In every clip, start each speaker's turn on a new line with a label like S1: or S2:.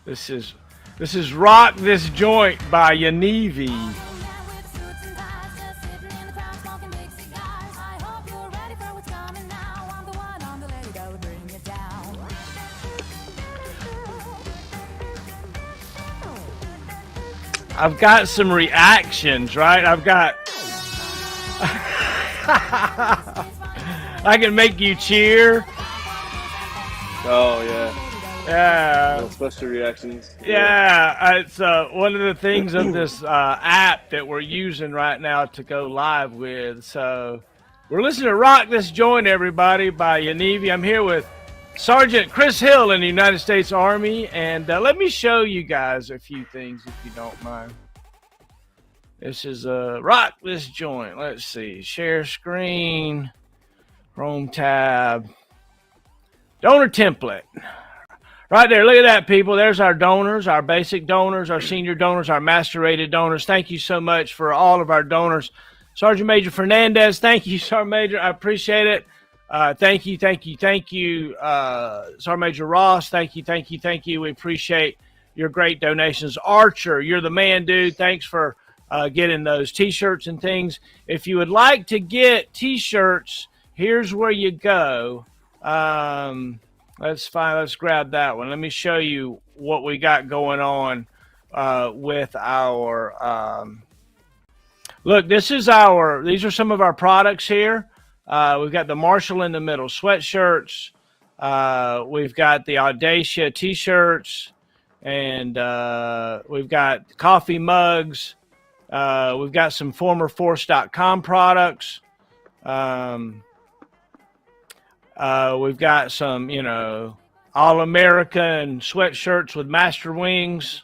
S1: This is Rock This Joint by Yanivi. I've got some reactions, right? I can make you cheer.
S2: Oh yeah.
S1: Yeah.
S2: Special reactions.
S1: Yeah, it's one of the things of this app that we're using right now to go live with. So we're listening to Rock This Joint, everybody, by Yanivi. I'm here with Sergeant Chris Hill in the United States Army. And let me show you guys a few things, if you don't mind. This is Rock This Joint. Let's see. Share screen. Chrome tab. Donor template. Right there, look at that, people. There's our donors, our basic donors, our senior donors, our master rated donors. Thank you so much for all of our donors. Sergeant Major Fernandez, thank you, Sergeant Major. I appreciate it. Thank you. Sergeant Major Ross, thank you. We appreciate your great donations. Archer, you're the man, dude. Thanks for getting those T-shirts and things. If you would like to get T-shirts, here's where you go. Let's grab that one. Let me show you what we got going on with our look, these are some of our products here. We've got the Marshall in the middle sweatshirts. We've got the Audacia t-shirts, and we've got coffee mugs. We've got some formerforce.com products. We've got some, All-American sweatshirts with master wings.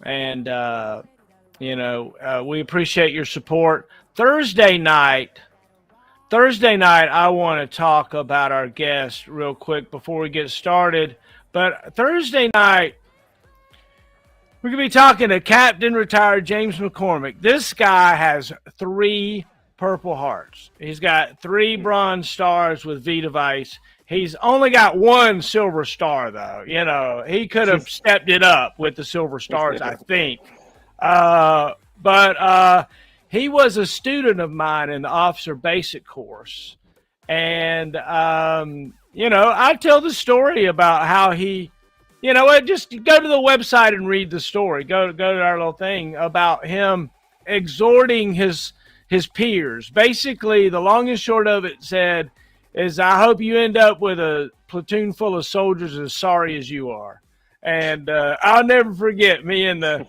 S1: And, we appreciate your support. Thursday night, I want to talk about our guest real quick before we get started. But Thursday night, we're going to be talking to Captain Retired James McCormick. This guy has 3 Purple Hearts. He's got 3 Bronze Stars with V device. He's only got 1 Silver Star, though. He could have stepped it up with the Silver Stars, I think. But he was a student of mine in the Officer Basic course. And, I tell the story about how he, just go to the website and read the story. Go to our little thing about him exhorting his peers. Basically, the long and short of it said is, I hope you end up with a platoon full of soldiers as sorry as you are. And I'll never forget me and the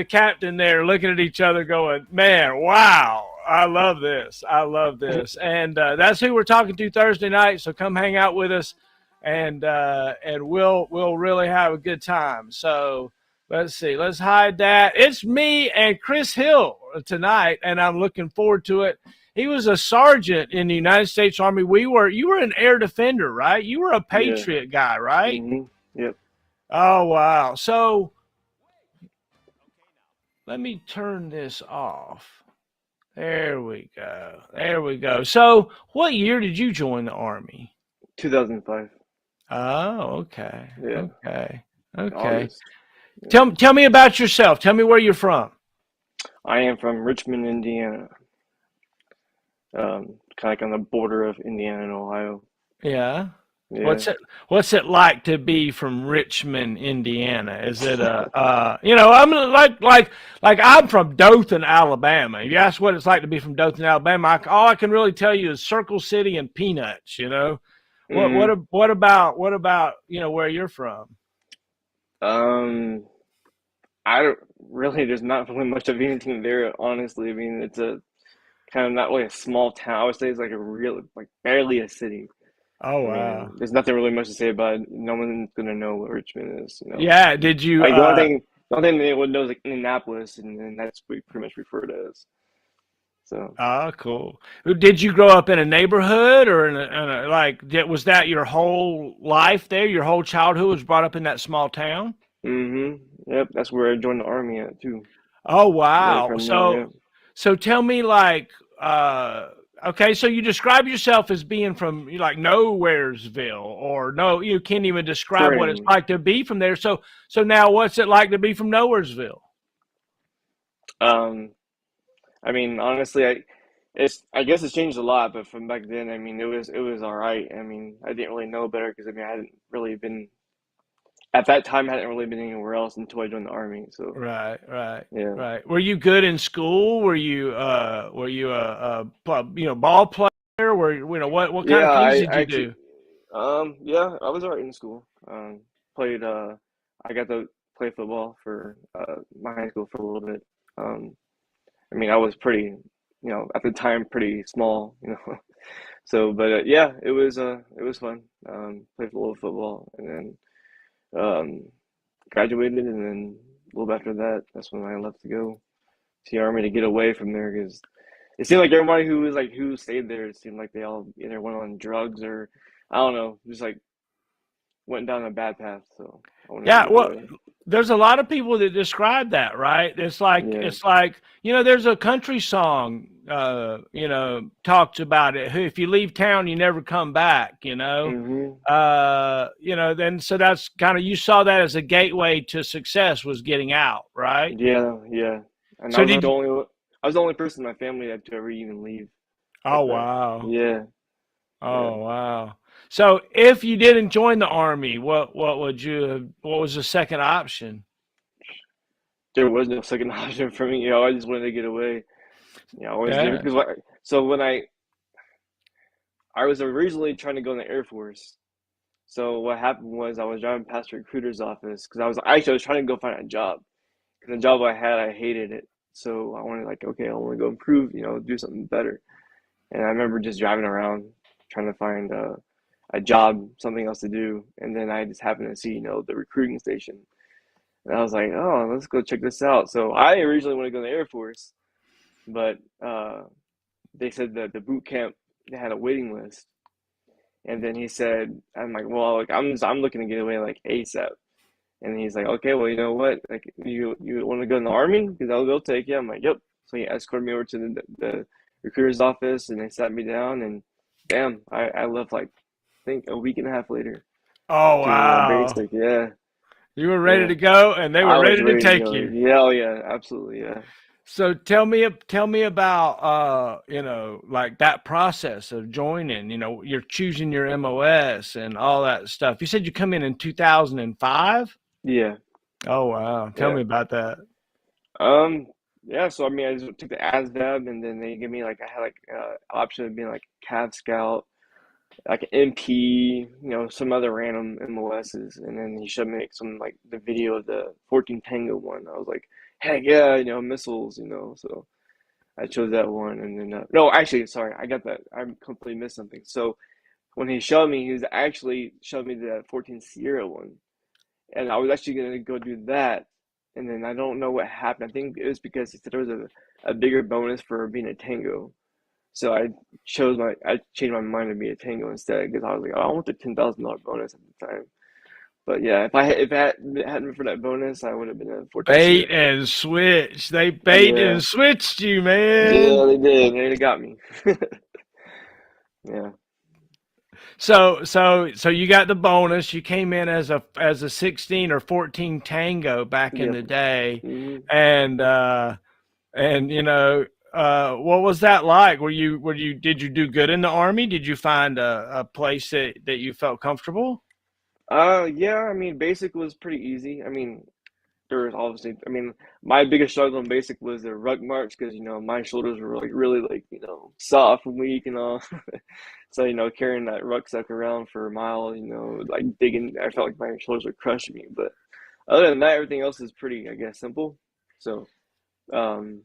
S1: captain there looking at each other going, man, wow, I love this. And that's who we're talking to Thursday night. So come hang out with us, and we'll really have a good time. So let's see. Let's hide that. It's me and Chris Hill tonight, and I'm looking forward to it. He was a sergeant in the United States Army. You were an air defender, right? You were a Patriot guy, right?
S2: Mm-hmm. Yep.
S1: Oh, wow. So let me turn this off. There we go. So what year did you join the Army?
S2: 2005.
S1: Oh, okay.
S2: Yeah.
S1: Okay.
S2: August.
S1: Tell me about yourself. Tell me where you're from.
S2: I am from Richmond, Indiana. Kind of like on the border of Indiana and Ohio.
S1: Yeah. What's it like to be from Richmond, Indiana? Is it I'm like I'm from Dothan, Alabama. If you ask what it's like to be from Dothan, Alabama, all I can really tell you is Circle City and peanuts.
S2: Mm-hmm.
S1: What about where you're from?
S2: There's not really much of anything there, honestly. I mean, it's a kind of not like a small town. I would say it's like barely a city.
S1: Oh,
S2: I
S1: wow.
S2: mean, there's nothing really much to say about it. No one's gonna know what Richmond is.
S1: Yeah. Did you?
S2: Like the only thing they would know is like Indianapolis, and that's what we pretty much refer to as. So.
S1: Cool. Did you grow up in a neighborhood, or was that your whole life there? Your whole childhood was brought up in that small town?
S2: Mm-hmm. Yep. That's where I joined the Army at too.
S1: Oh, wow. So tell me, Okay, so you describe yourself as being from like Nowheresville, or no, you can't even describe what it's
S2: Friend.
S1: like to be from there. So now, what's it like to be from Nowheresville?
S2: Um, I mean, honestly, I guess it's changed a lot, but from back then, I mean, it was all right. I mean, I didn't really know better because I mean, I hadn't really been at that time. I hadn't really been anywhere else until I joined the army. So
S1: Right, right,
S2: yeah,
S1: right. Were you good in school? Were you ball player? Were what kind
S2: yeah.
S1: of things
S2: I
S1: did you
S2: actually,
S1: do?
S2: yeah, I was all right in school. Played. I got to play football for my high school for a little bit. Um, I mean, I was pretty, at the time, pretty small, So, but yeah, it was fun. Played a little football, and then graduated, and then a little bit after that, that's when I left to go to the army to get away from there because it seemed like everybody who stayed there, it seemed like they all either went on drugs or I don't know, just like went down a bad path. So I wanted to
S1: Yeah,
S2: get
S1: well,
S2: away.
S1: there's a lot of people that describe that, right?
S2: Yeah.
S1: It's like there's a country song, talks about it. If you leave town, you never come back.
S2: Hmm.
S1: Then so that's kind of, you saw that as a gateway to success, was getting out, right?
S2: Yeah, yeah. And I
S1: So
S2: was like
S1: did
S2: the
S1: you?
S2: only I was the only person in my family that to ever even leave
S1: Oh
S2: like that.
S1: wow,
S2: Yeah, yeah.
S1: oh wow. So if you didn't join the army, what was the second option?
S2: There was no second option for me. I just wanted to get away. I always did
S1: Yeah.
S2: because so when I was originally trying to go in the Air Force. So what happened was I was driving past the recruiter's office because I was trying to go find a job. Because the job I had, I hated it. So I wanted like, okay, I want to go improve, do something better. And I remember just driving around trying to find a job, something else to do. And then I just happened to see, the recruiting station. And I was like, oh, let's go check this out. So I originally wanted to go in the Air Force, but they said that the boot camp, they had a waiting list. And then he said, I'm like, well, like I'm looking to get away like ASAP. And he's like, okay, well, you know what? Like, you want to go in the army? Because they'll take you. I'm like, yep. So he escorted me over to the recruiter's office, and they sat me down, and bam, I left like I think a week and a half later
S1: Oh
S2: to
S1: wow.
S2: basic. Yeah,
S1: You were ready
S2: yeah.
S1: to go, and they were
S2: I was
S1: ready to
S2: ready to
S1: take
S2: go.
S1: you.
S2: Yeah, oh yeah, absolutely, yeah.
S1: So tell me about like that process of joining. You're choosing your MOS and all that stuff. You said you come in 2005.
S2: Yeah,
S1: Oh wow, tell
S2: yeah.
S1: me about that.
S2: Um, yeah, so I mean, I just took the ASVAB, and then they give me like I had like option of being like Cav Scout, like MP, some other random MOSs, and then he showed me like some like the video of the 14 Tango one. I was like, heck yeah, missiles, So I chose that one, and then no, actually, sorry, I got that. I completely missed something. So when he showed me, he was actually showed me the 14 Sierra one, and I was actually gonna go do that, and then I don't know what happened. I think it was because he said there was a bigger bonus for being a Tango. So I changed my mind to be a Tango instead because I was like, oh, I want the $10,000 bonus at the time. But yeah, if it hadn't been for that bonus, I would have been a 14 Sierra.
S1: Bait and switch. They bait
S2: Yeah,
S1: and switched you, man.
S2: yeah, they did. They got me. Yeah,
S1: So you got the bonus. You came in as a 16 or 14 Tango back in
S2: yep.
S1: the day,
S2: Hmm.
S1: and what was that like? Did you do good in the army? Did you find a place that you felt comfortable?
S2: Yeah. I mean, basic was pretty easy. I mean, there was obviously. I mean, my biggest struggle in basic was the ruck march because my shoulders were like really like soft and weak and all. So carrying that rucksack around for a mile, like digging, I felt like my shoulders were crushing me. But other than that, everything else is pretty, I guess, simple. So, um,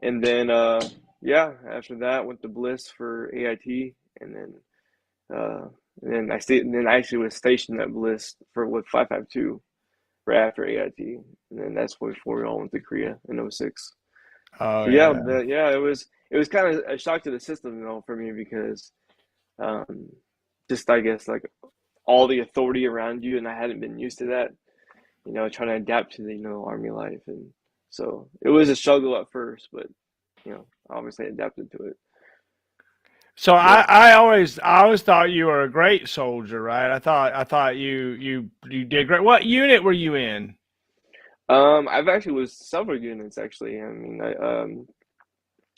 S2: and then yeah, after that, went to Bliss for AIT, and uh, and then I actually was stationed at Bliss for with 552 right after AIT, and then that's before we all went to Korea in '06.
S1: Oh
S2: But yeah,
S1: yeah.
S2: it was kind of a shock to the system, for me because um, just I guess like all the authority around you, and I hadn't been used to that. Trying to adapt to the army life, and so it was a struggle at first, but obviously adapted to it.
S1: So
S2: Yeah.
S1: I always thought you were a great soldier, right? I thought you did great. What unit were you in?
S2: I've actually was several units actually. I mean,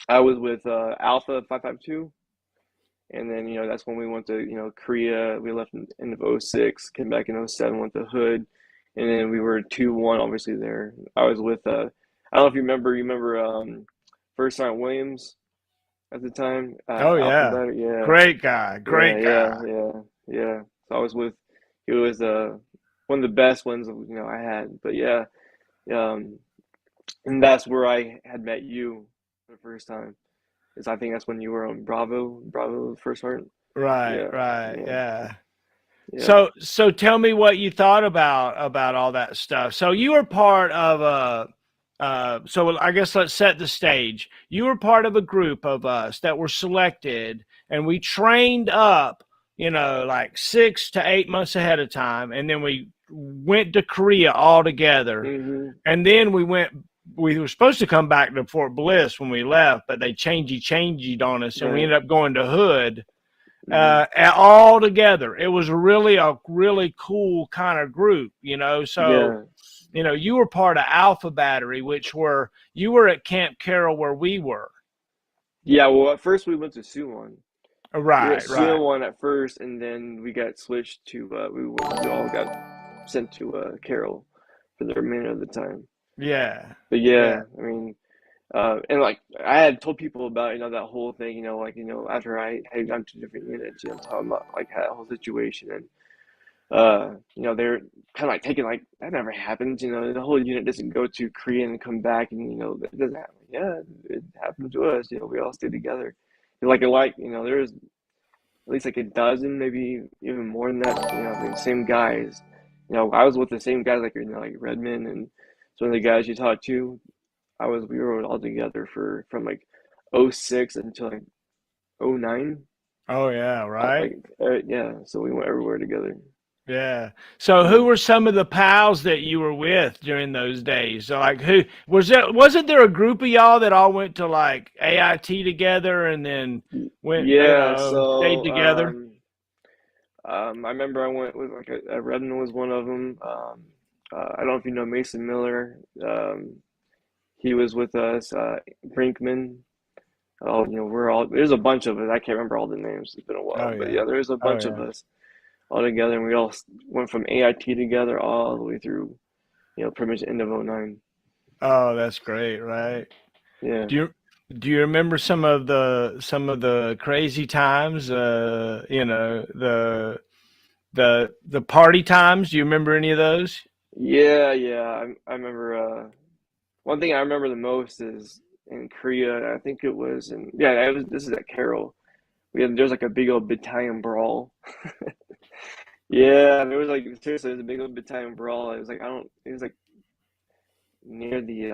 S2: I was with Alpha 552, and then that's when we went to Korea. We left in of '06, came back in '07, went to Hood, and then we were 2-1 obviously there. I was with I don't know if you remember First Sergeant Williams at the time,
S1: Oh
S2: Alpha
S1: yeah,
S2: Battery. Yeah,
S1: great guy,
S2: yeah,
S1: great
S2: yeah,
S1: guy.
S2: yeah, yeah. So I was with he was one of the best ones I had. But yeah, um, and that's where I had met you for the first time. Is I think that's when you were on Bravo First Sergeant.
S1: Right,
S2: Yeah,
S1: right,
S2: yeah,
S1: yeah.
S2: yeah.
S1: So tell me what you thought about all that stuff. So you were part of a so I guess let's set the stage. You were part of a group of us that were selected and we trained up, like 6 to 8 months ahead of time, and then we went to Korea all together.
S2: Mhm.
S1: And then we were supposed to come back to Fort Bliss when we left, but they changed on us and we
S2: Right.
S1: ended up going to Hood
S2: Mhm.
S1: all together. It was really a really cool kind of group, So,
S2: Yeah.
S1: you were part of Alpha Battery, you were at Camp Carroll where we were.
S2: Yeah. Well, at first we went to Suwon. We were at
S1: Right, right.
S2: Suwon at first, and then we got switched to we all got sent to Carroll for the remainder of the time.
S1: Yeah,
S2: But
S1: yeah,
S2: yeah, I mean, and like I had told people about that whole thing, like after I had gone to different units, talking about like that whole situation, and they're kind of like taking like that never happens, the whole unit doesn't go to Korea and come back, and that doesn't happen. Yeah, it happened to us. We all stay together. And there's at least like a dozen, maybe even more than that. The same guys. I was with the same guys like like Redmond and some of the guys you talked to. We were all together from like '06 until like '09.
S1: oh yeah, right.
S2: Yeah, so we went everywhere together.
S1: Yeah. So who
S2: Mm.
S1: were some of the pals that you were with during those days? So like who wasn't there a group of y'all that all went to like AIT together and then went,
S2: Yeah,
S1: stayed
S2: so
S1: together?
S2: I remember I went with like Redmond was one of them. I don't know if you know Mason Miller. He was with us. Brinkman. Oh, we're all there's a bunch of us. I can't remember all the names. It's been a
S1: Oh
S2: while, but
S1: yeah.
S2: yeah, there's a
S1: Oh
S2: bunch of
S1: yeah.
S2: us all together, and we all went from AIT together all the way through, pretty much the end of '09.
S1: Oh, that's great, right?
S2: Yeah,
S1: Do you do you remember some of the crazy times? The party times. Do you remember any of those?
S2: yeah, yeah. I remember. One thing I remember the most is in Korea. I think it was in yeah. This is at Carroll. There's like a big old battalion brawl. Yeah, there was like seriously, there was a big old battalion brawl. It was like I don't. It was like near the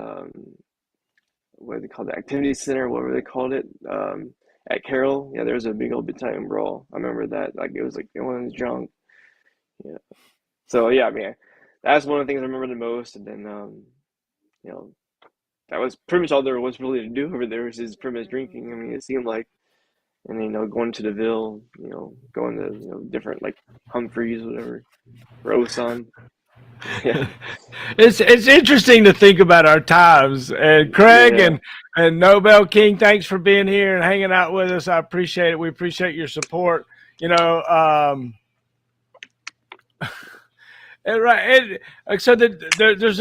S2: what do they call the activity center, whatever they called it, at Carroll. Yeah, there was a big old battalion brawl. I remember that. Like it was like everyone was drunk. Yeah. So yeah, I mean, that's one of the things I remember the most. And then you know, that was pretty much all there was really to do over there was just pretty much drinking. I mean, it seemed like, and going to the Ville, going to different like Humphreys, whatever, Rosan. Yeah,
S1: It's interesting to think about our times. And Craig
S2: yeah,
S1: and Nobel King, thanks for being here and hanging out with us. I appreciate it. We appreciate your support. You know, and so there's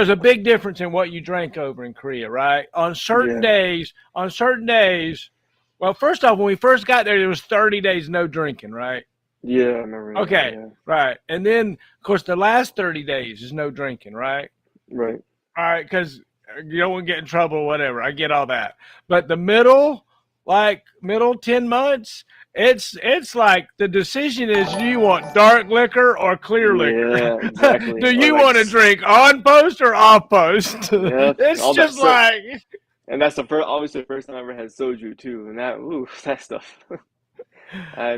S1: a big difference in what you drank over in Korea, right?
S2: yeah,
S1: On certain days, well, first off, when we first got there was 30 days no drinking, right?
S2: yeah. I remember that.
S1: Okay,
S2: Yeah,
S1: right. And then, of course, the last 30 days is no drinking, right?
S2: right.
S1: All right, because you don't want to get in trouble or whatever. I get all that. But the middle 10 months, it's like the decision is, do you want dark liquor or clear liquor?
S2: Yeah, exactly.
S1: Do
S2: Or
S1: you
S2: like,
S1: want to drink on post or off post?
S2: yeah,
S1: It's
S2: all that.
S1: just
S2: So,
S1: like,
S2: and that's the first, obviously, the first time I ever had soju too, and that, ooh, that stuff.
S1: uh,
S2: I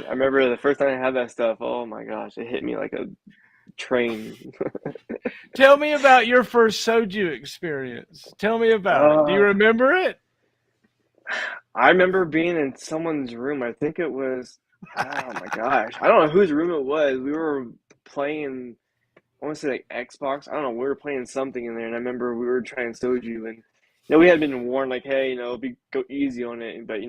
S2: remember the first time I had that stuff. Oh my gosh, it hit me like a train.
S1: tell me about your first soju experience. Tell me about it. Do you
S2: Uh,
S1: remember it?
S2: I remember being in someone's room. I think it was, oh my gosh, I don't know whose room it was. We were playing, I want to say like Xbox. I don't know. We were playing something in there, and I remember we were trying soju, and we had been warned like, hey, go easy on it, but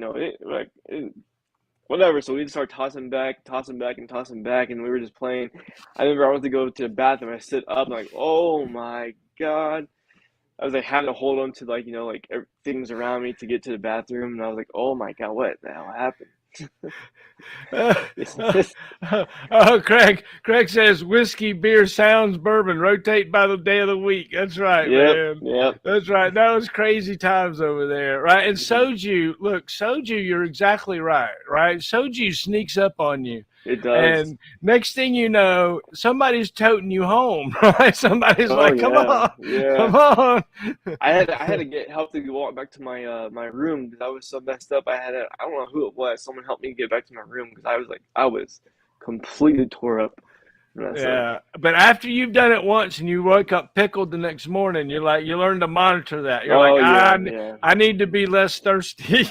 S2: whatever. So we just started tossing back, and tossing back, and we were just playing. I remember I went to go to the bathroom. I sit up, and like, oh my God. I was like having to hold on to things around me to get to the bathroom, and I was like, "Oh my God, what the hell happened?"
S1: Uh, oh, Craig says whiskey, beer, sounds, bourbon, rotate by the day of the week. That's right,
S2: Yep,
S1: man.
S2: yep.
S1: That's right. That was crazy times over there, right? And
S2: Hmm.
S1: soju, look, soju, you're exactly right, right? Soju sneaks up on you.
S2: It does.
S1: And next thing you know, somebody's toting you home, right? Somebody's
S2: Oh
S1: like,
S2: yeah, yeah.
S1: come on.
S2: I had to get help to walk back to my room because I was so messed up. I don't know who it was. Someone helped me get back to my room because I was completely tore up and messed up.
S1: Yeah, but after you've done it once and you wake up pickled the next morning, you learn to monitor that. You're like,
S2: Oh yeah, yeah.
S1: I need to be less thirsty.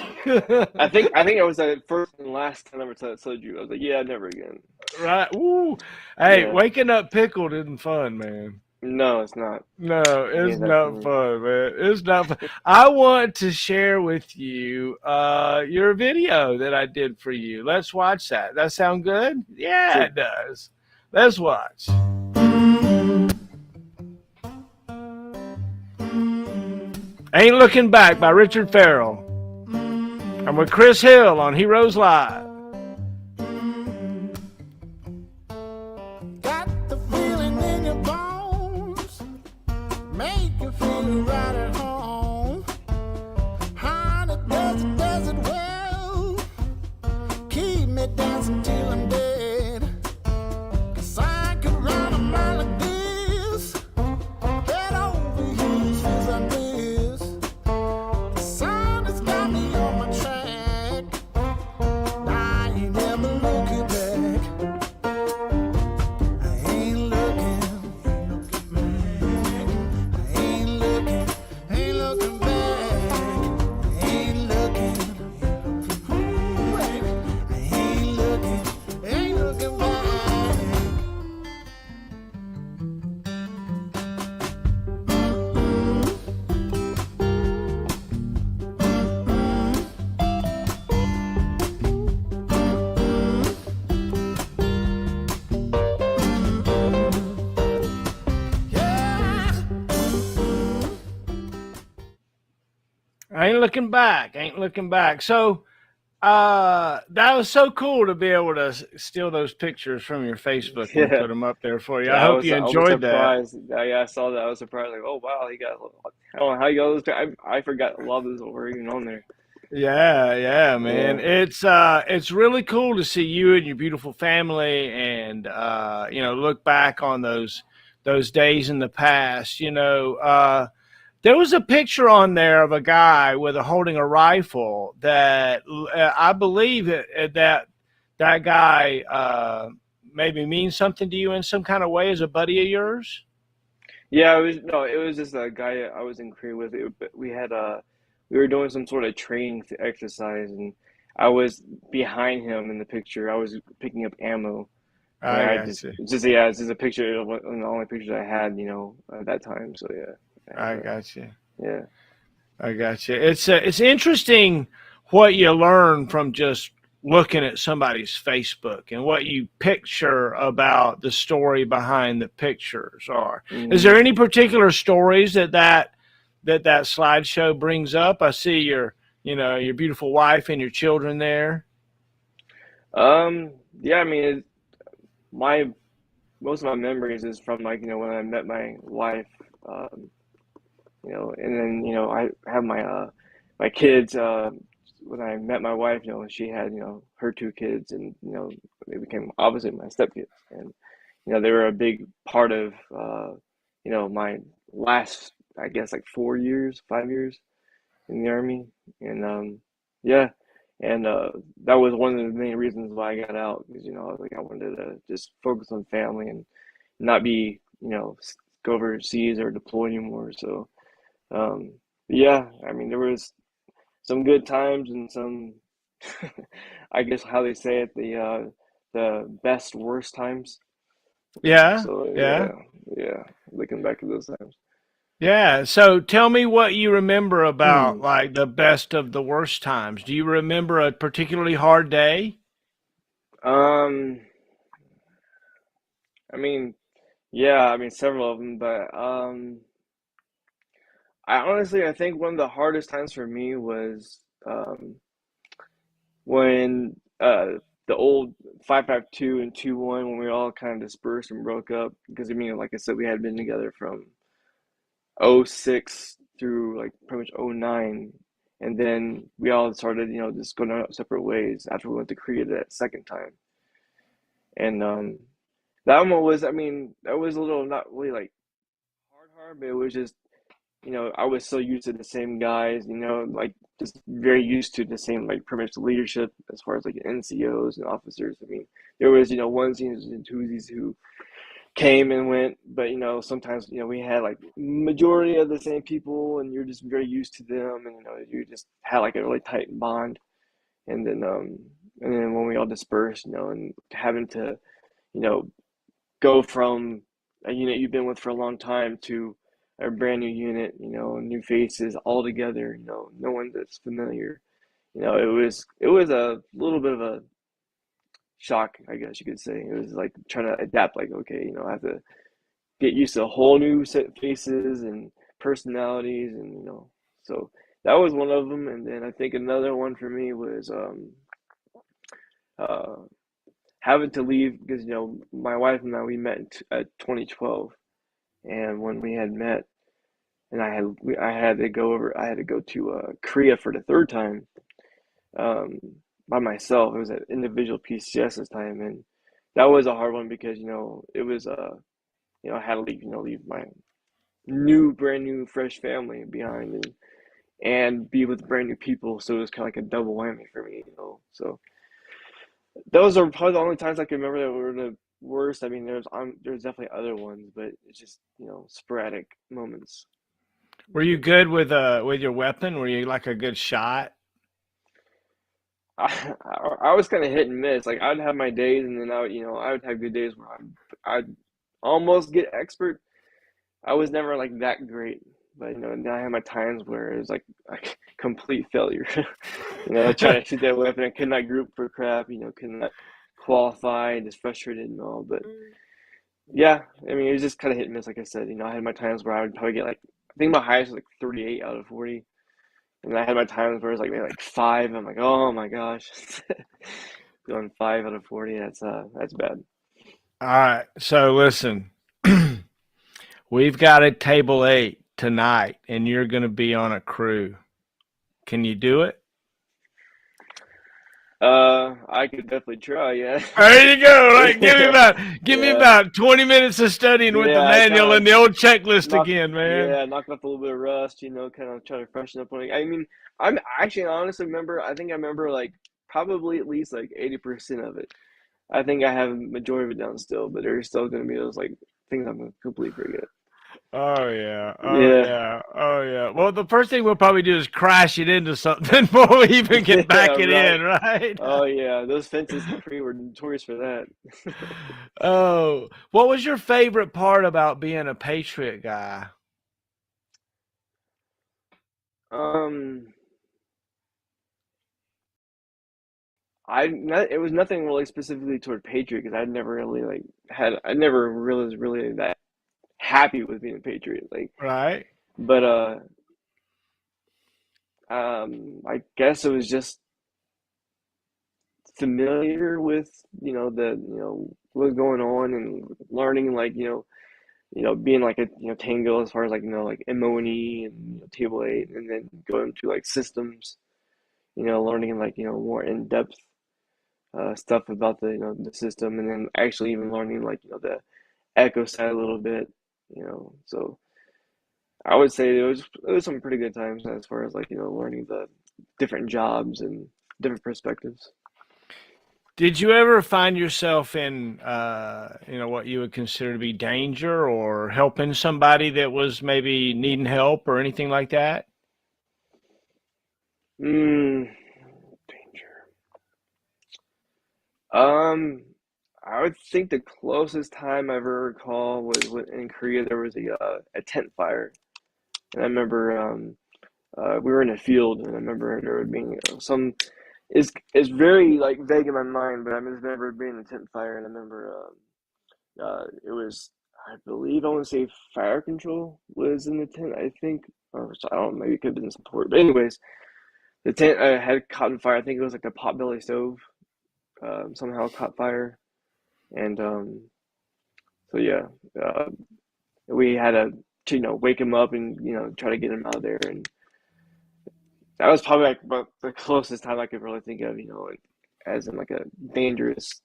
S2: I think it was the first and last time I ever told you. I was like, yeah, never again.
S1: Right? Woo. Hey,
S2: Yeah.
S1: waking up pickled isn't fun, man.
S2: No, it's not.
S1: No,
S2: Yeah,
S1: it's not
S2: definitely.
S1: fun, man. It's not fun. I want to share with you your video that I did for you. Let's watch that. That sound good? Yeah,
S2: Sure.
S1: it does. Let's watch. Ain't Looking Back by Richard Farrell. I'm with Chris Hill on Heroes Live.
S3: Got the feeling in your bones, make you feel right at home. Honey, does it well, keep me dancing till I'm dead. 'Cause I could run a mile like this, head over heels, feels like this. The sun has got me on my track, I ain't never looking back. I ain't looking back. I ain't looking, ain't looking back. Yeah.
S1: Ain't looking back. Ain't looking back. So that was so cool to be able to steal those pictures from your Facebook and
S2: Yeah.
S1: put them up there for you. I
S2: Yeah,
S1: hope you
S2: I was
S1: enjoyed that.
S2: surprised. Yeah, I saw that. I was surprised. Like, oh wow, he got. I don't know how you got those. I forgot a lot of those were even on there.
S1: Yeah, yeah, man.
S2: Yeah.
S1: It's really cool to see you and your beautiful family and look back on those days in the past. There was a picture on there of a guy with holding a rifle that I believe that guy maybe means something to you in some kind of way as a buddy of yours.
S2: Yeah, it was no, it was just a guy I was in Korea with. We were doing some sort of training to exercise, and I was behind him in the picture. I was picking up ammo, and
S1: I
S2: I
S1: got
S2: just
S1: you.
S2: it's just yeah, it's just a picture of one of the only pictures I had, at that time. So yeah, I have
S1: I got you.
S2: yeah.
S1: I got you. It's interesting what you learn from just looking at somebody's Facebook and what you picture about the story behind the pictures are. Is
S2: Hmm.
S1: there any particular stories that slideshow brings up? I see your beautiful wife and your children there.
S2: Yeah, I mean, my most of my memories is from when I met my wife. Um, and then I have my kids. When I met my wife, she had her two kids, and they became obviously my stepkids, and they were a big part of my last, I guess, like 4 years, 5 years in the army, and yeah, and that was one of the main reasons why I got out because I was like I wanted to just focus on family and not be go overseas or deploy anymore. So. Um, yeah, I mean, there was some good times and some, I guess how they say it, the best worst times.
S1: Yeah.
S2: So
S1: Yeah.
S2: yeah, looking back at those times.
S1: Yeah. So tell me what you remember about like the best of the worst times. Do you remember a particularly hard day?
S2: Um, I mean, yeah, I mean several of them, but I think one of the hardest times for me was when the old 552 and 2-1 when we all kind of dispersed and broke up because I mean, like I said, we had been together from '06 through like pretty much '09, and then we all started, just going our separate ways after we went to Korea that second time. And that one was, I mean, that was a little not really like hard, but it was just, I was so used to the same guys, like just very used to the same like pretty much leadership as far as like NCOs and officers. I mean, there was, onesies and twosies who came and went, but sometimes we had like majority of the same people, and you're just very used to them, and you just had like a really tight bond. And then when we all dispersed, and having to you know go from a unit you've been with for a long time to a brand new unit, new faces all together, no one that's familiar. It was a little bit of a shock, I guess you could say. It was like trying to adapt, like, okay, I have to get used to a whole new set of faces and personalities, and so that was one of them. And then I think another one for me was uh having to leave because my wife and I, we met at 2012, and when we had met, and I had to go to Korea for the third time, um by myself. It was an individual PCS this time, and that was a hard one because it was I had to leave my brand new fresh family behind, and be with brand new people, so it was kind of like a double whammy for me, so those are probably the only times I can remember that were the worst. I mean, there's definitely other ones, but it's just sporadic moments.
S1: Were you good with your weapon? Were you like a good shot?
S2: I was kind of hit and miss. Like I'd have my days, and then I would have good days where I'd almost get expert. I was never like that great, but then I had my times where it was like complete failure. I tried to shoot that weapon, I could not group for crap. Could not qualify, just frustrated and all. But yeah, I mean, it was just kind of hit and miss. Like I said, I had my times where I would probably get like, I think my highest was like 38 out of 40. And I had my times where it was like maybe like five. I'm like, oh my gosh, going 5 out of 40. That's bad.
S1: All right. So listen, we've got a table 8 tonight, and you're going to be on a crew. Can you do it?
S2: I could definitely try. Yeah.
S1: There you go. Like, give me
S2: Yeah.
S1: about 20 minutes of studying with the
S2: Yeah, I
S1: manual
S2: kind
S1: and
S2: of
S1: the old checklist
S2: knock,
S1: again, man.
S2: yeah, knock off a little bit of rust, kind of try to freshen up on it. I mean, I'm actually honestly remember, I think I remember like probably at least like 80% of it. I think I have a majority of it down still, but there's still going to be those like things I'm going to completely forget.
S1: Oh yeah, oh
S2: Yeah.
S1: yeah, oh yeah. Well, the first thing we'll probably do is crash it into something before we even can
S2: Yeah,
S1: back it
S2: right.
S1: in, right?
S2: Oh yeah, those fences in Korea were notorious for that.
S1: Oh, what was your favorite part about being a Patriot guy?
S2: Um, it was nothing really specifically toward Patriot because I'd never really I never really was really that happy with being a Patriot. Like,
S1: Right?
S2: but I guess it was just familiar with what's going on, and learning like being like a tango as far as like like MO&E and table 8, and then going to like systems, learning like more in depth stuff about the system, and then actually even learning like the echo side a little bit, so I would say it was some pretty good times as far as like learning the different jobs and different perspectives.
S1: Did you ever find yourself in, what you would consider to be danger or helping somebody that was maybe needing help or anything like that?
S2: Danger. Um, I would think the closest time I ever recall was in Korea. There was a tent fire, and I remember we were in a field, and I remember there being some. It's very like vague in my mind, but I remember being in a tent fire, and I remember it was, I believe, I want to say fire control was in the tent, I think, or so, I don't know, maybe it could have been support. But anyways, the tent had caught on fire. I think it was like the potbelly stove somehow caught fire, and so yeah, uh, we had to wake him up and try to get him out of there, and that was probably like about the closest time I could really think of, as in like a dangerous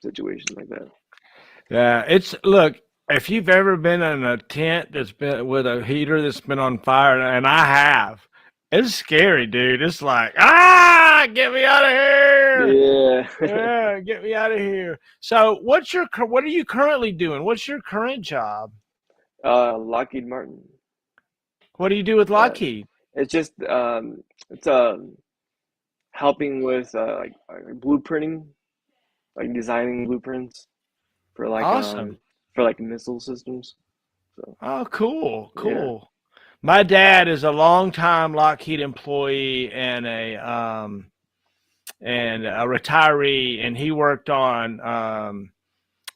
S2: situation like that.
S1: Yeah, look, if you've ever been in a tent that's been with a heater that's been on fire, and I have, it's scary, dude. It's like, get me out of here.
S2: Yeah.
S1: Yeah, get me out of here. So what are you currently doing? What's your current job?
S2: Lockheed Martin.
S1: What do you do with
S2: Uh,
S1: Lockheed?
S2: it's just it's helping with like blueprinting, like designing blueprints for
S1: Awesome.
S2: like missile systems. So
S1: Oh, cool,
S2: yeah.
S1: cool. My dad is a longtime Lockheed employee and a retiree, and he worked on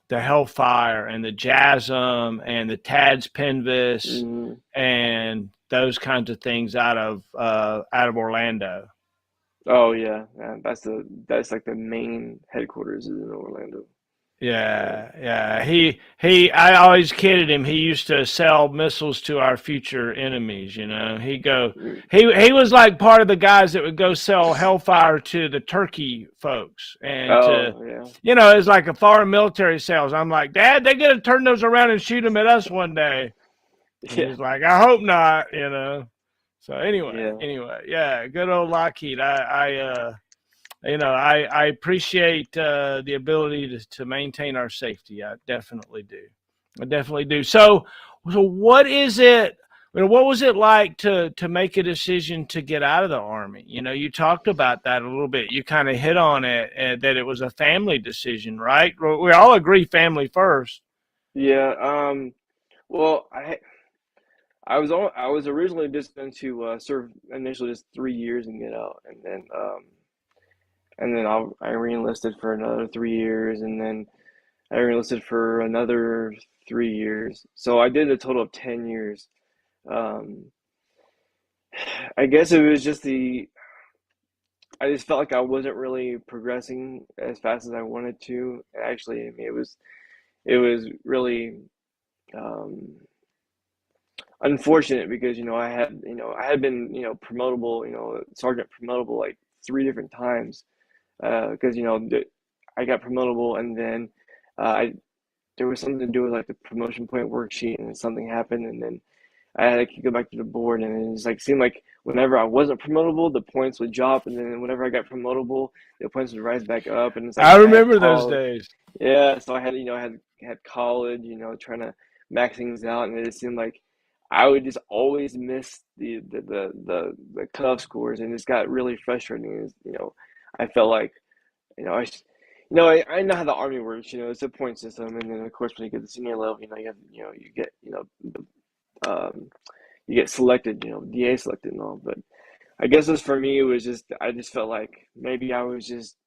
S1: the Hellfire and the JASM and the TADS Penvis
S2: Hmm.
S1: and those kinds of things out of Orlando.
S2: Oh yeah, yeah. That's like the main headquarters is in Orlando. Yeah.
S1: Yeah, yeah. I always kidded him. He used to sell missiles to our future enemies,
S2: Mm.
S1: He was like part of the guys that would go sell Hellfire to the Turkey folks and
S2: Oh yeah.
S1: it's like a foreign military sales. I'm like, Dad, they're gonna turn those around and shoot them at us one day. And
S2: Yeah.
S1: he's like, I hope not. So
S2: Yeah.
S1: anyway, yeah, good old Lockheed. I appreciate the ability to maintain our safety. I definitely do. I definitely do. So what is it? What was it like to make a decision to get out of the Army? You talked about that a little bit. You kind of hit on it, that it was a family decision, right? We all agree family first.
S2: Yeah. Well, I was originally just going to serve initially just 3 years and get out, and then I re-enlisted for another 3 years, and then I re-enlisted for another 3 years. So I did a total of 10 years. Um, I guess it was just I just felt like I wasn't really progressing as fast as I wanted to. Actually, I mean, it was really um, unfortunate because I had been promotable, sergeant promotable like 3 different times, because I got promotable, and then I there was something to do with like the promotion point worksheet, and then something happened, and then I had to go back to the board, and it just like seemed like whenever I wasn't promotable, the points would drop, and then whenever I got promotable, the points would rise back up, and it's like
S1: I
S2: I had
S1: remember those
S2: college.
S1: days.
S2: Yeah, so I had had college, trying to max things out, and it just seemed like I would just always miss the cutoff scores, and it just got really frustrating. I felt like I I know how the army works. It's a point system, and then of course when you get to senior level, you have you get um, you get selected, DA selected and all. But I guess as for me, it was just I just felt like maybe I was just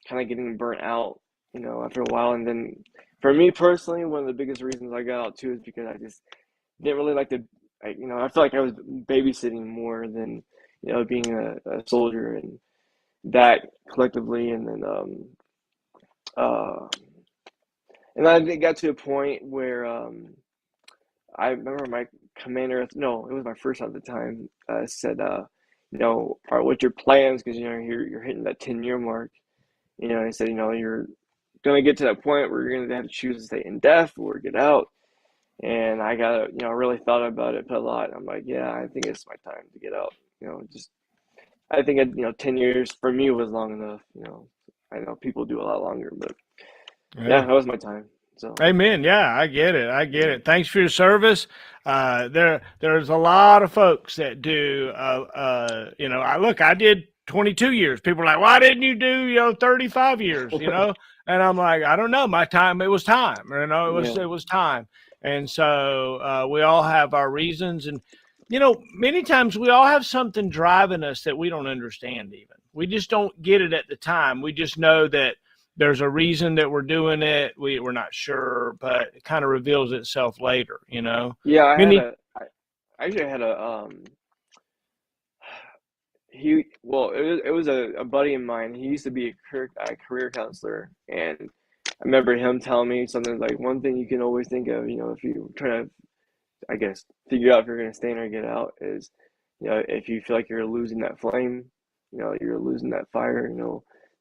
S2: kind of getting burnt out, after a while. And then for me personally, one of the biggest reasons I got out too is because I just didn't really like to, I feel like I was babysitting more than, being a soldier, and that collectively. And then, uh, and then it got to a point where, I remember my commander, no, it was my first at the time, said, all right, what's your plans? Because, you're hitting that 10-year mark. He said, you're going to get to that point where you're going to have to choose to stay in def or get out. And I got, really thought about it a lot. I'm like, yeah, I think it's my time to get out. Just, I think, 10 years for me was long enough. I know people do a lot longer, but yeah,
S1: Yeah.
S2: that was my time. So,
S1: Amen. Yeah, I get it. I get
S2: yeah.
S1: it. Thanks for your service. there's a lot of folks that do. I did 22 years. People are like, why didn't you do 35 years? And I'm like, I don't know. My time, it was time. It was time. And so we all have our reasons, and many times we all have something driving us that we don't understand. Even we just don't get it at the time. We just know that there's a reason that we're doing it. We're not sure, but it kind of reveals itself later,
S2: Yeah,
S1: Many,
S2: I actually had it was a buddy of mine. He used to be a career counselor, and I remember him telling me something like, one thing you can always think of, if you try to, I guess, figure out if you're going to stay in or get out is, if you feel like you're losing that flame, you're losing that fire,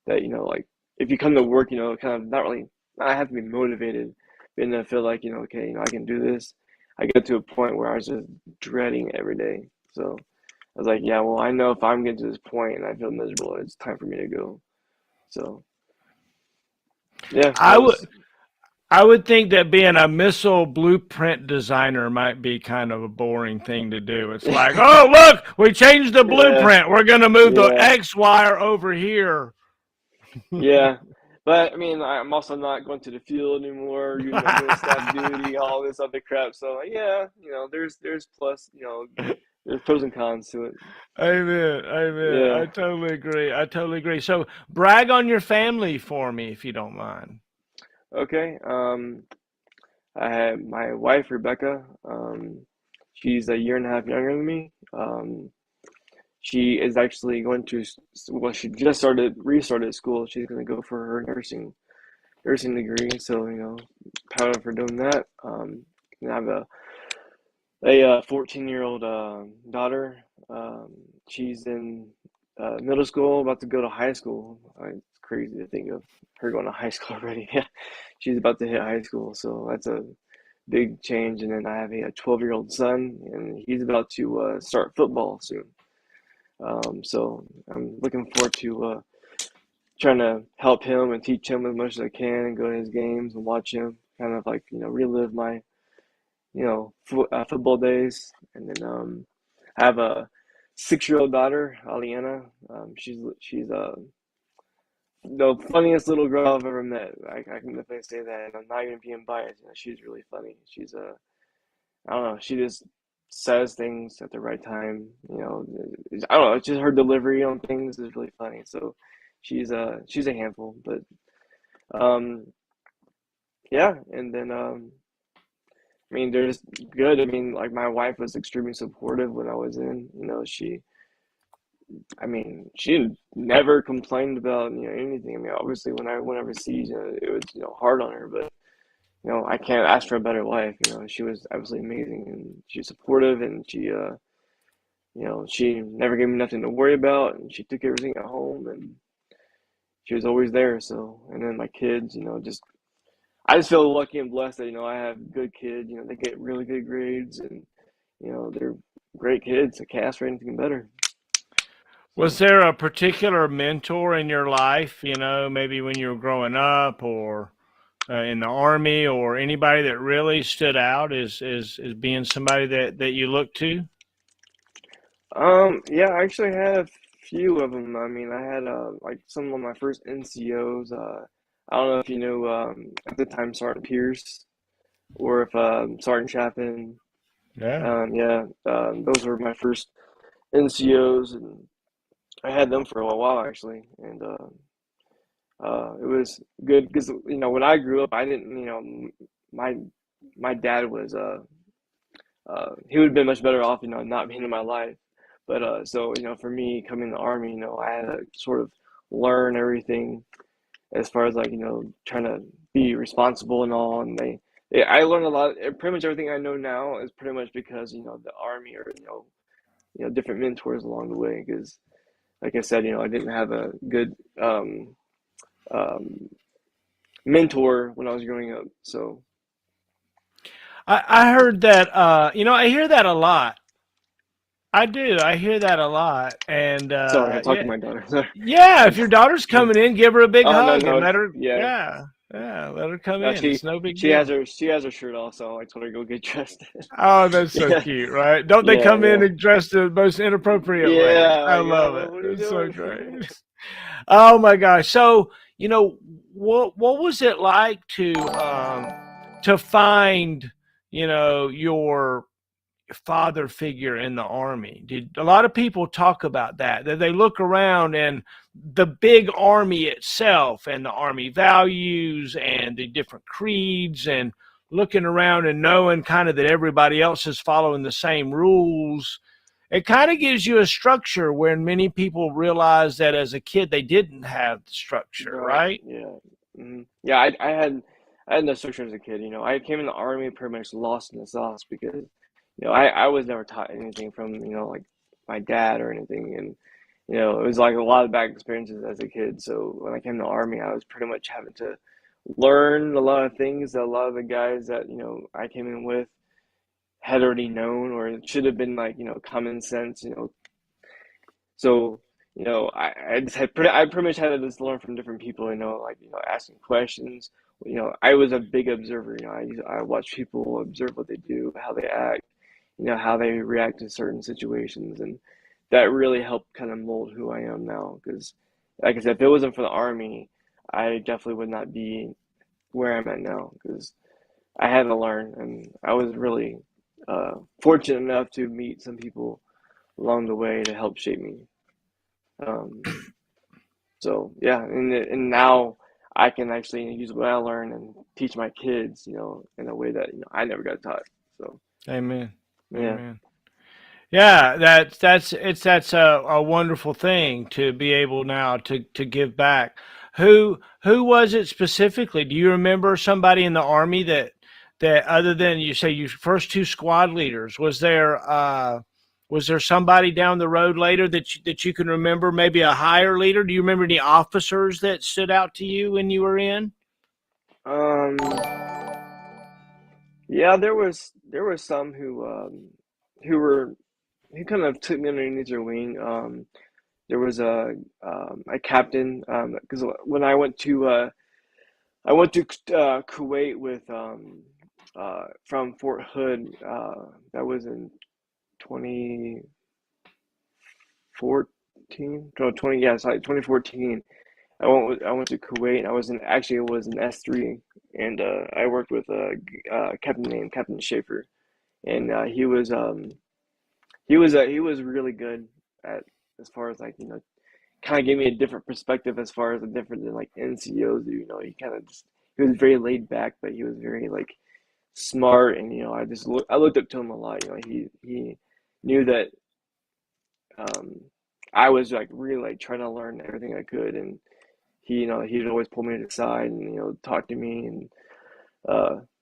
S2: that, like, if you come to work, kind of not have to be motivated, but then feel like, okay, I can do this. I get to a point where I was just dreading every day. So I was like, yeah, well, I know if I'm getting to this point and I feel miserable, it's time for me to go. So, yeah.
S1: I would think that being a missile blueprint designer might be kind of a boring thing to do. It's like, oh, look, we changed the blueprint. We're going to move the X wire over here.
S2: Yeah. But I mean, I'm also not going to the field anymore, doing staff duty, all this other crap. So yeah, there's plus, there's pros and cons to it.
S1: Amen.
S2: Yeah.
S1: I totally agree. So brag on your family for me, if you don't mind.
S2: Okay. I have my wife, Rebecca. She's a year and a half younger than me. She is actually going to, she just restarted school. She's going to go for her nursing degree. So, proud of her doing that. And I have a 14-year-old daughter. She's in middle school, about to go to high school. It's crazy to think of her going to high school already. Yeah, she's about to hit high school. So that's a big change. And then I have a 12-year-old son, and he's about to start football soon. So I'm looking forward to trying to help him and teach him as much as I can and go to his games and watch him, kind of like, relive my, football days. And then I have a 6-year-old daughter, Aliana. She's the funniest little girl I've ever met. I can definitely say that, and I'm not even being biased. She's really funny. She's I don't know, she just says things at the right time. I don't know, it's just her delivery on things is really funny. So she's a handful, but yeah. And then I mean, they're just good. I mean, like, my wife was extremely supportive when I was in. She never complained about anything. I mean, obviously when I went overseas, it was hard on her, but I can't ask for a better wife. She was absolutely amazing, and she's supportive, and she she never gave me nothing to worry about, and she took everything at home, and she was always there. So, and then my kids, I just feel lucky and blessed that I have good kids. They get really good grades, and they're great kids. I can't ask for anything better.
S1: Was there a particular mentor in your life, maybe when you were growing up, or in the Army, or anybody that really stood out as being somebody that you look to?
S2: Yeah, I actually had a few of them. I mean, I had like some of my first NCOs. I don't know if you know, at the time, Sergeant Pierce, or if Sergeant Chapin.
S1: Yeah.
S2: Those were my first NCOs, and I had them for a while actually, and it was good because when I grew up, I didn't my dad was he would have been much better off not being in my life, but so for me coming in the Army, I had to sort of learn everything as far as like trying to be responsible and all, and I learned a lot. Pretty much everything I know now is pretty much because the Army, or different mentors along the way, because like I said, I didn't have a good mentor when I was growing up. So
S1: I heard that, I hear that a lot. I do. I hear that a lot. And
S2: sorry, I talked to my daughter. Sorry.
S1: Yeah, if your daughter's coming in, give her a big hug
S2: no,
S1: and let her.
S2: yeah.
S1: Yeah, Yeah, let her come
S2: No,
S1: in. It's no big deal.
S2: she has her shirt off, so I told her to go get dressed.
S1: Oh, that's so
S2: Yeah,
S1: cute, right? Don't they
S2: yeah,
S1: come in
S2: yeah,
S1: and dress the most inappropriate ways?
S2: yeah.
S1: I
S2: Like,
S1: love it.
S2: what are you
S1: It's so
S2: doing?
S1: great. Oh my gosh. So, what was it like to find, your father figure in the army? Did a lot of people talk about that they look around and the big army itself and the army values and the different creeds and looking around and knowing kind of that everybody else is following the same rules, it kind of gives you a structure when many people realize that as a kid they didn't have the structure,
S2: Right.
S1: right?
S2: Yeah. Yeah. I had no structure as a kid. I came in the army pretty much lost in the sauce because I was never taught anything from like my dad or anything, and it was like a lot of bad experiences as a kid. So when I came to the army, I was pretty much having to learn a lot of things that a lot of the guys that I came in with had already known, or it should have been like common sense. So, I pretty much had to just learn from different people, like, asking questions. I was a big observer, I watch people, observe what they do, how they act, how they react to certain situations. And that really helped kind of mold who I am now. Because, like I said, if it wasn't for the army, I definitely would not be where I'm at now. Because I had to learn, and I was really fortunate enough to meet some people along the way to help shape me. Um, so yeah, and now I can actually use what I learn and teach my kids, in a way that I never got taught. So
S1: Amen.
S2: yeah,
S1: Amen. Yeah, that's a wonderful thing to be able now to give back. Who was it specifically? Do you remember somebody in the army that other than you say your first two squad leaders, was there somebody down the road later that you can remember, maybe a higher leader? Do you remember any officers that stood out to you when you were in?
S2: um, yeah, there was some who were who kind of took me underneath their wing. There was a captain, because when I went to Kuwait with from Fort Hood. That was in 2014. No, 2014. I went to Kuwait. And I was in actually it was an S3, and I worked with a captain named Captain Schaefer, and he was really good at, as far as like kind of gave me a different perspective as far as the different than like NCOs do. He kind of just he was very laid back, but he was very like smart, and I looked up to him a lot. He knew that um, I was like really like trying to learn everything I could, and he'd always pull me to the side and talk to me and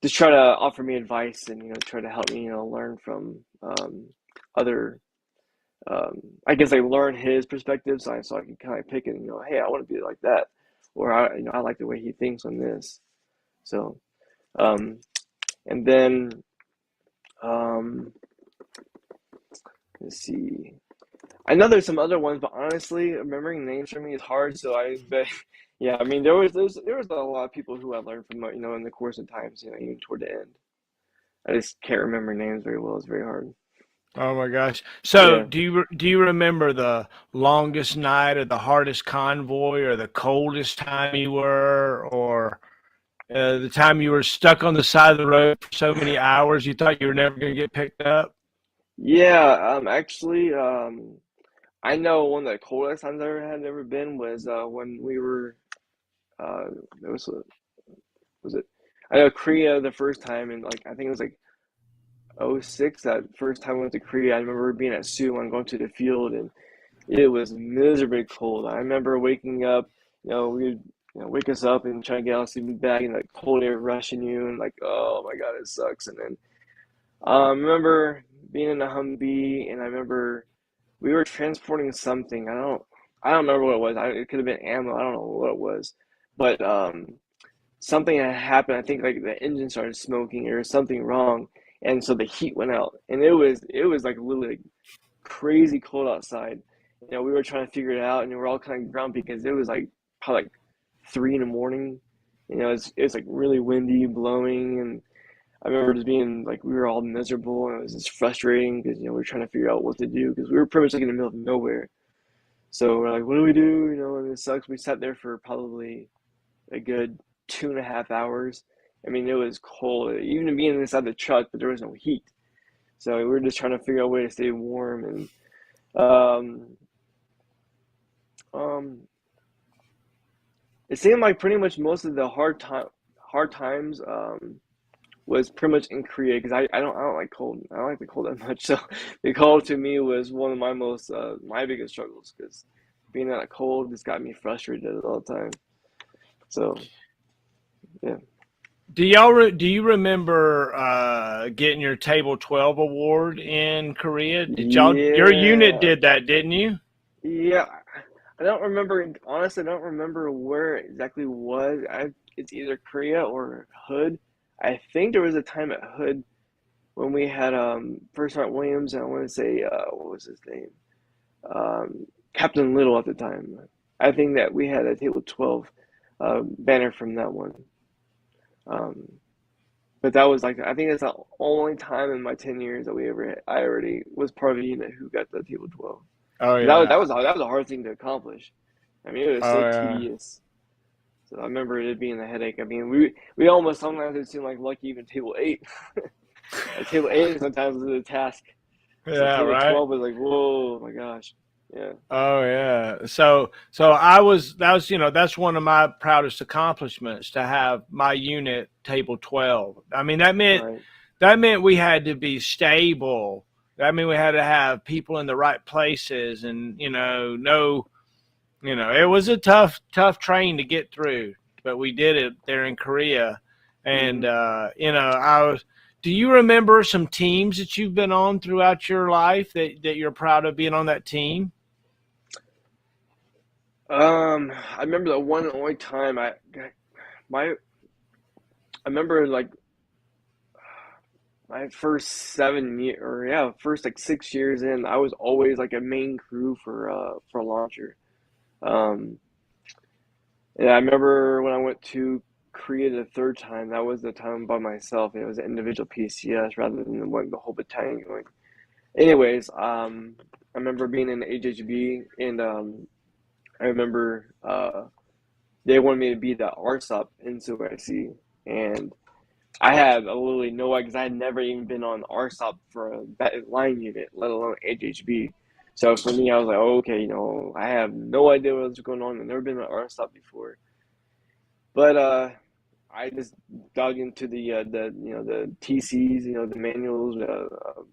S2: just try to offer me advice and try to help me learn from other I guess I learn his perspective, so I can kind of pick it and hey, I want to be like that, or I like the way he thinks on this. So um, and then um, let's see. I know there's some other ones, but honestly, remembering names for me is hard. So I bet, yeah. I mean, there was a lot of people who I learned from, in the course of times, even toward the end. I just can't remember names very well. It's very hard.
S1: Oh my gosh. So
S2: Yeah.
S1: do you remember the longest night or the hardest convoy or the coldest time you were, or the time you were stuck on the side of the road for so many hours you thought you were never going to get picked up?
S2: Yeah. Actually, I know one of the coldest times I ever been was when we were it was it I know Korea the first time, and like I think it was like '06 that first time I went to Korea. I remember being at Suwon going to the field, and it was miserably cold. I remember waking up, we'd wake us up and try to get out of the sleeping bag, and like cold air rushing you, and like, oh my God, it sucks. And then I remember being in a Humvee, and I remember we were transporting something. I don't remember what it was. It could have been ammo. I don't know what it was, but something had happened. I think like the engine started smoking or something wrong, and so the heat went out, and it was like literally like crazy cold outside. We were trying to figure it out, and we were all kind of grumpy because it was like probably like 3 in the morning, It's like really windy, blowing, and I remember just being like we were all miserable, and it was just frustrating because we were trying to figure out what to do because we were pretty much like in the middle of nowhere. So we're like, what do we do? And it sucks. We sat there for probably a good 2.5 hours. I mean, it was cold, even being inside the truck, but there was no heat. So we were just trying to figure out a way to stay warm. And um, um, it seemed like pretty much most of the hard times was pretty much in Korea because I don't like cold. I don't like the cold that much. So the cold to me was one of my biggest struggles because being that cold just got me frustrated all the time. So yeah.
S1: Do you remember getting your Table 12 award in Korea? Your unit
S2: Yeah.
S1: did that, didn't you?
S2: Yeah. I don't remember, honestly, I don't remember where it exactly was. It's either Korea or Hood. I think there was a time at Hood when we had First Sergeant Williams, and I want to say what was his name? Captain Little at the time. I think that we had a Table 12 banner from that one. Um, but that was like I think it's the only time in my 10 years that I already was part of a unit who got the Table 12.
S1: Oh
S2: That
S1: yeah.
S2: was that was a hard thing to accomplish. I mean, it was
S1: Oh
S2: so
S1: yeah.
S2: tedious. So I remember it being a headache. I mean, we almost sometimes it seemed like lucky even Table 8. Like Table 8 sometimes was a task. So
S1: Yeah,
S2: Table
S1: right.
S2: 12 was like, whoa, my gosh. Yeah.
S1: Oh yeah. So I was that was that's one of my proudest accomplishments to have my unit Table 12. I mean
S2: Right.
S1: that meant we had to be stable. I mean we had to have people in the right places and no it was a tough train to get through, but we did it there in Korea. And
S2: Hmm.
S1: I was. Do you remember some teams that you've been on throughout your life that you're proud of being on that team?
S2: I remember the one and only time my I remember like my first 7 year or yeah, first like 6 years in, I was always like a main crew for a launcher. Um, yeah, I remember when I went to Korea the third time, that was the time by myself. It was an individual PCS rather than the whole battalion going. Anyways, I remember being in HHB and I remember they wanted me to be the RSOP in SOIC and I had literally no idea because I had never even been on RSOP for a line unit, let alone HHB. So for me, I was like, oh, okay, I have no idea what's going on. I've never been on RSOP before. But I just dug into the TCs, the manuals,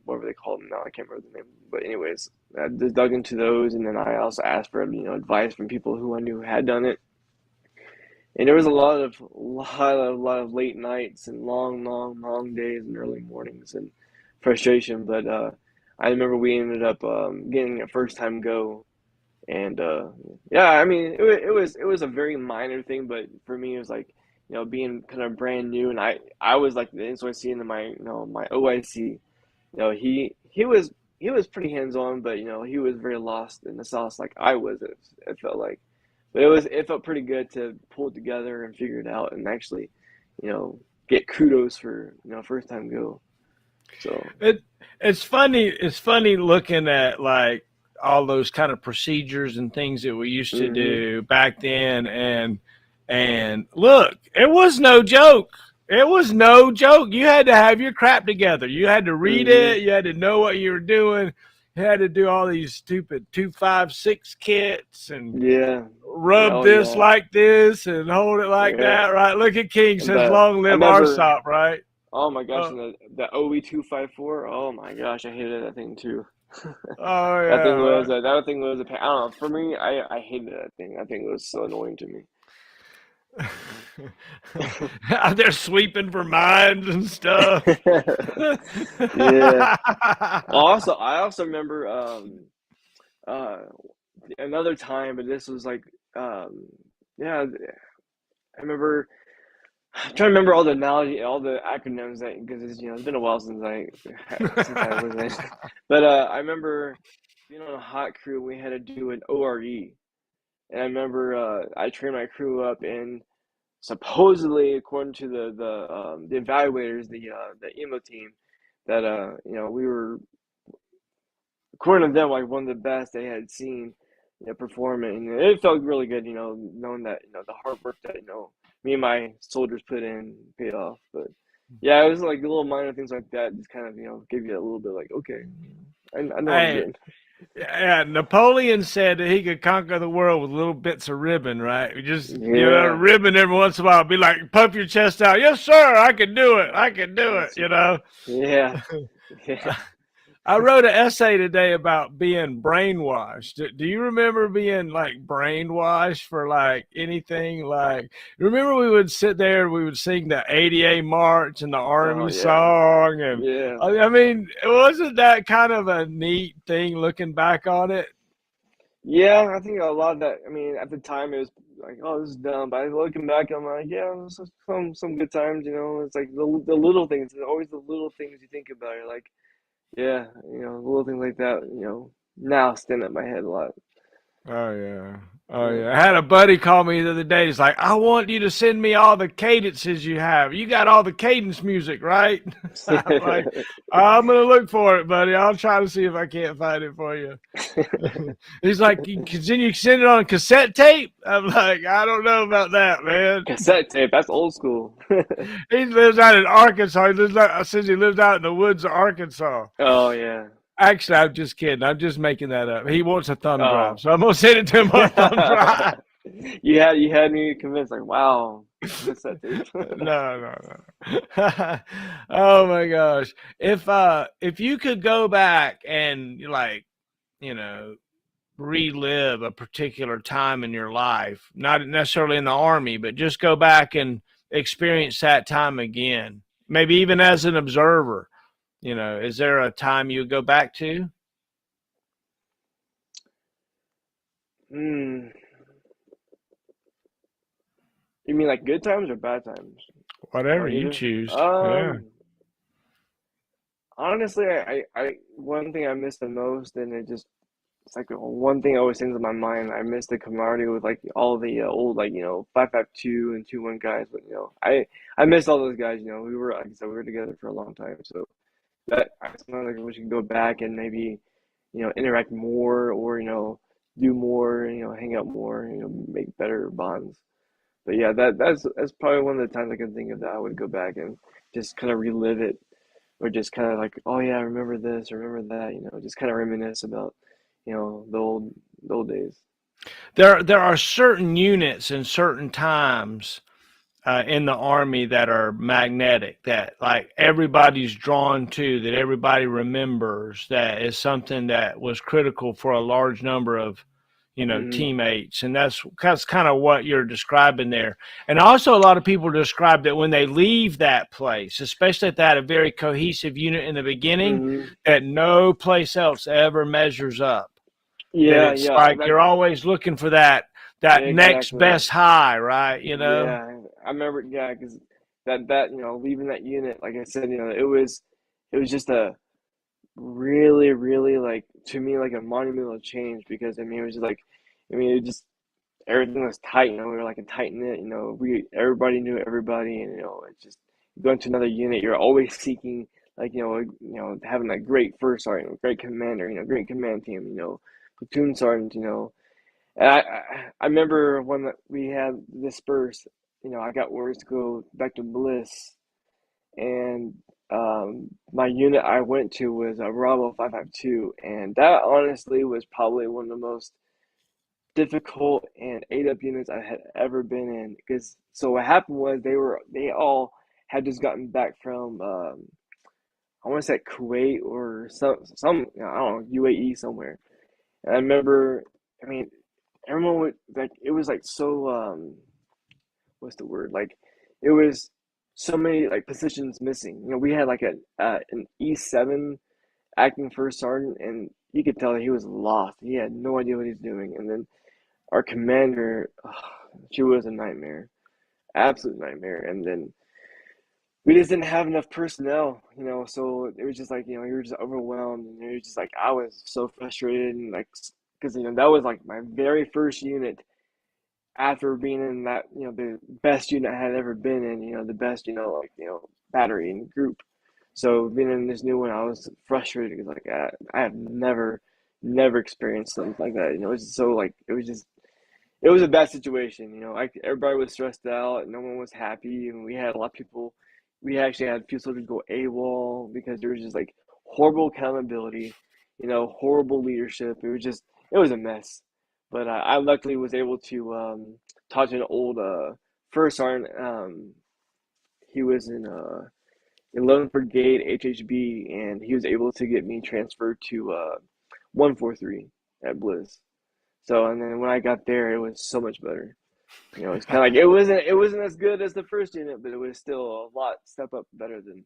S2: whatever they call them now. I can't remember the name. But anyways, I just dug into those, and then I also asked for advice from people who I knew had done it. And there was a lot of late nights and long, long, long days and early mornings and frustration. But I remember we ended up getting a first time go, and yeah, I mean it was a very minor thing, but for me it was like being kind of brand new, and I was like the NCOIC and my OIC. He was pretty hands on, but he was very lost in the sauce like I was. It felt like. But it felt pretty good to pull it together and figure it out and actually, you know, get kudos for, first time go. So,
S1: It it's funny. It's funny looking at like all those kind of procedures and things that we used to
S2: hmm
S1: do back then, and look, it was no joke. It was no joke. You had to have your crap together. You had to read
S2: hmm
S1: it. You had to know what you were doing. You had to do all these stupid 256 kits and
S2: yeah,
S1: rub
S2: oh
S1: this
S2: yeah,
S1: like this and hold it like
S2: yeah.
S1: that, right? Look at King
S2: And
S1: says, "Long
S2: I
S1: live our
S2: remember,
S1: sop," right?
S2: oh my gosh,
S1: Uh,
S2: and the OE254. Oh my gosh, I hated that thing too.
S1: oh
S2: That
S1: yeah,
S2: thing was
S1: right.
S2: a pain. I don't know. For me, I hated that thing. That thing was so annoying to me.
S1: Out there sweeping for mines and stuff.
S2: Yeah. I also remember uh another time, but this was like yeah, I remember I'm trying to remember all the analogy, all the acronyms that because it's been a while since I was in, but I remember being on a hot crew. We had to do an ORE, and I remember I trained my crew up in supposedly, according to the evaluators, the emo team, that we were, according to them, like one of the best they had seen, performing. And it felt really good, knowing that the hard work that me and my soldiers put in paid off. But yeah, it was like little minor things like that just kind of give you a little bit like, okay, I know what I'm
S1: Hey,
S2: doing.
S1: yeah, Napoleon said that he could conquer the world with little bits of ribbon, right? Just
S2: Yeah,
S1: ribbon every once in a while. Be like, puff your chest out. Yes, sir. I can do it. I can do it.
S2: that's yeah, yeah.
S1: I wrote an essay today about being brainwashed. Do you remember being like brainwashed for like anything? Like, remember we would sit there and we would sing the 80A March and the
S2: Oh
S1: Army
S2: yeah,
S1: song. And
S2: yeah.
S1: I mean, wasn't that kind of a neat thing looking back on it?
S2: Yeah, I think a lot of that. I mean, at the time it was like, oh, this is dumb. But looking back, I'm like, yeah, it was some good times. It's like the little things. It's always the little things you think about. You're like, yeah, little things like that. Now stand up my head a lot.
S1: Oh yeah. Oh
S2: Yeah.
S1: yeah. I had a buddy call me the other day. He's like, I want you to send me all the cadences you have. You got all the cadence music, right? I'm like, I'm gonna look for it, buddy. I'll try to see if I can't find it for you. He's like, can you send it on cassette tape? I'm like, I don't know about that, man.
S2: Cassette tape. That's old school.
S1: He lives out in Arkansas. He lives out in the woods of Arkansas.
S2: Oh yeah.
S1: Actually, I'm just kidding. I'm just making that up. He wants a thumb drive,
S2: Oh.
S1: so I'm gonna send it to him on thumb drive.
S2: You had me convinced. Like, wow, cassette tape.
S1: No. Oh my gosh. If you could go back and like, you know, relive a particular time in your life, not necessarily in the Army, but just go back and experience that time again, maybe even as an observer, is there a time you would go back to?
S2: Hmm. You mean like good times or bad times?
S1: Whatever
S2: Or
S1: you
S2: either?
S1: choose. Yeah.
S2: Honestly, I one thing I miss the most, and it's like one thing always things in my mind. I miss the camaraderie with like all the old 552 and 21 guys. But I miss all those guys. We were like I said, we were together for a long time. So that I sometimes like wish we could go back and maybe interact more, or do more, hang out more, make better bonds. But yeah, that's probably one of the times I can think of that I would go back and just kind of relive it, or just kind of like, oh yeah, I remember this, remember that, just kind of reminisce about, the old days.
S1: There are certain units and certain times in the Army that are magnetic, that like everybody's drawn to, that everybody remembers, that is something that was critical for a large number of
S2: Hmm.
S1: teammates. And that's kind of what you're describing there. And also a lot of people describe that when they leave that place, especially if they had a very cohesive unit in the beginning,
S2: Hmm.
S1: that no place else ever measures up, that
S2: Yeah,
S1: it's
S2: yeah,
S1: like you're always looking for that next
S2: exactly.
S1: best high, right?
S2: Yeah, I remember. Yeah, because that leaving that unit, like I said, it was just a really, really, like, to me, like a monumental change, because I mean it was just like, it just everything was tight. We were like a tight knit. We everybody knew everybody, and it's just going to another unit. You're always seeking, like, having a great first sergeant, great commander, great command team, platoon sergeant. And I remember when we had dispersed. I got orders to go back to Bliss, and my unit I went to was a Bravo 552, and that honestly was probably one of the most difficult and ate up units I had ever been in. Because so what happened was they all had just gotten back from I want to say Kuwait or some I don't know, UAE somewhere. And I remember, I mean, everyone would like, it was like so what's the word, like, it was so many like positions missing. We had like an E7 acting first sergeant, and you could tell he was lost. He had no idea what he's doing. And then our commander, she was a nightmare, absolute nightmare. And then we just didn't have enough personnel, so it was just like, you were just overwhelmed, and it was just like, I was so frustrated, and like, because that was like my very first unit after being in that, the best unit I had ever been in, the best, battery and group. So being in this new one, I was frustrated because like I have never experienced something like that. It was so like it was a bad situation. Like everybody was stressed out, no one was happy, and we had a lot of people. We actually had a few soldiers go AWOL because there was just like horrible accountability, horrible leadership. It was a mess. But I luckily was able to talk to an old first sergeant. He was in 11th Brigade HHB, and he was able to get me transferred to 143 at Bliss. So, and then when I got there, it was so much better. It's kind of like it wasn't as good as the first unit, but it was still a lot step up better than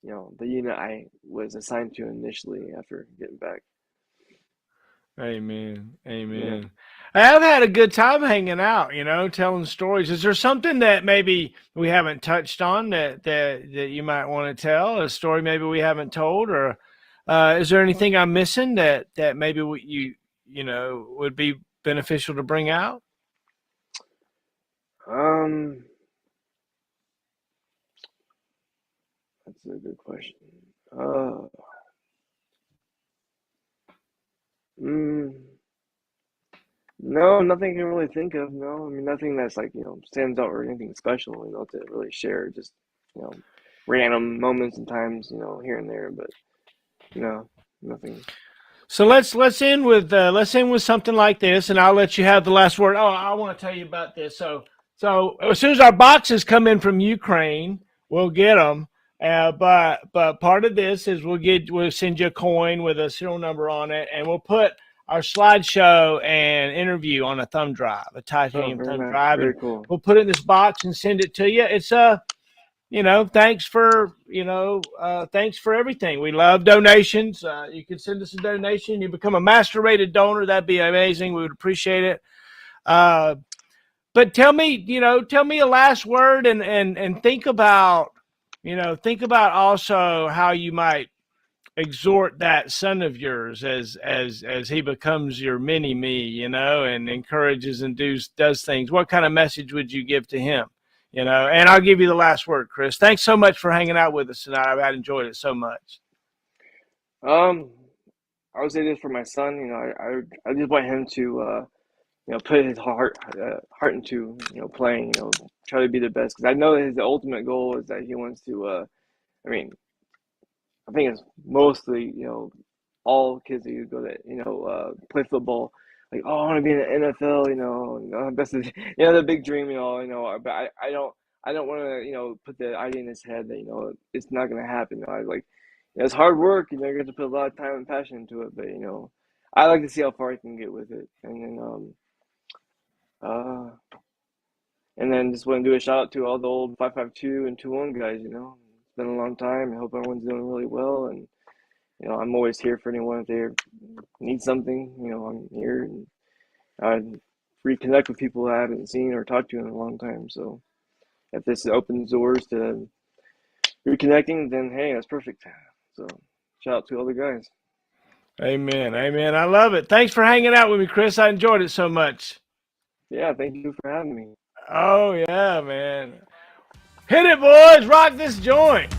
S2: the unit I was assigned to initially after getting back.
S1: Amen.
S2: Yeah.
S1: I've had a good time hanging out, telling stories. Is there something that maybe we haven't touched on that you might want to tell? A story maybe we haven't told, or is there anything I'm missing that maybe would be beneficial to bring out?
S2: That's a good question. No, nothing I can really think of. No, I mean nothing that's like stands out or anything special. To really share. Just random moments and times. Here and there, but no, nothing.
S1: So let's end with something like this, and I'll let you have the last word. Oh, I want to tell you about this. So as soon as our boxes come in from Ukraine, we'll get them. But part of this is we'll send you a coin with a serial number on it, and we'll put our slideshow and interview on a thumb drive, a titanium thumb drive.
S2: Very
S1: and
S2: cool.
S1: We'll put it in this box and send it to you. It's thanks for everything. We love donations. You can send us a donation. You become a master rated donor. That'd be amazing. We would appreciate it. But tell me a last word and think about also how you might exhort that son of yours as he becomes your mini me, and encourages and does things. What kind of message would you give to him? And I'll give you the last word, Chris. Thanks so much for hanging out with us tonight. I've enjoyed it so much.
S2: I would say this for my son. I just want him to put his heart into playing. Try to be the best, because I know that his ultimate goal is that he wants to. I think it's mostly all kids that go that play football. Like, oh, I want to be in the NFL. That's the big dream. But I don't want to put the idea in his head that it's not gonna happen. It's hard work. You're gonna have to put a lot of time and passion into it. But I like to see how far I can get with it, and then just want to do a shout out to all the old 552 and 21 guys. It's been a long time. I hope everyone's doing really well, and I'm always here for anyone if they need something. I'm here, and I reconnect with people I haven't seen or talked to in a long time. So if this opens doors to reconnecting, then hey, that's perfect. So shout out to all the guys.
S1: Amen. I love it. Thanks for hanging out with me, Chris. I enjoyed it so much.
S2: Yeah, thank you for having me.
S1: Oh yeah, man. Hit it, boys. Rock this joint.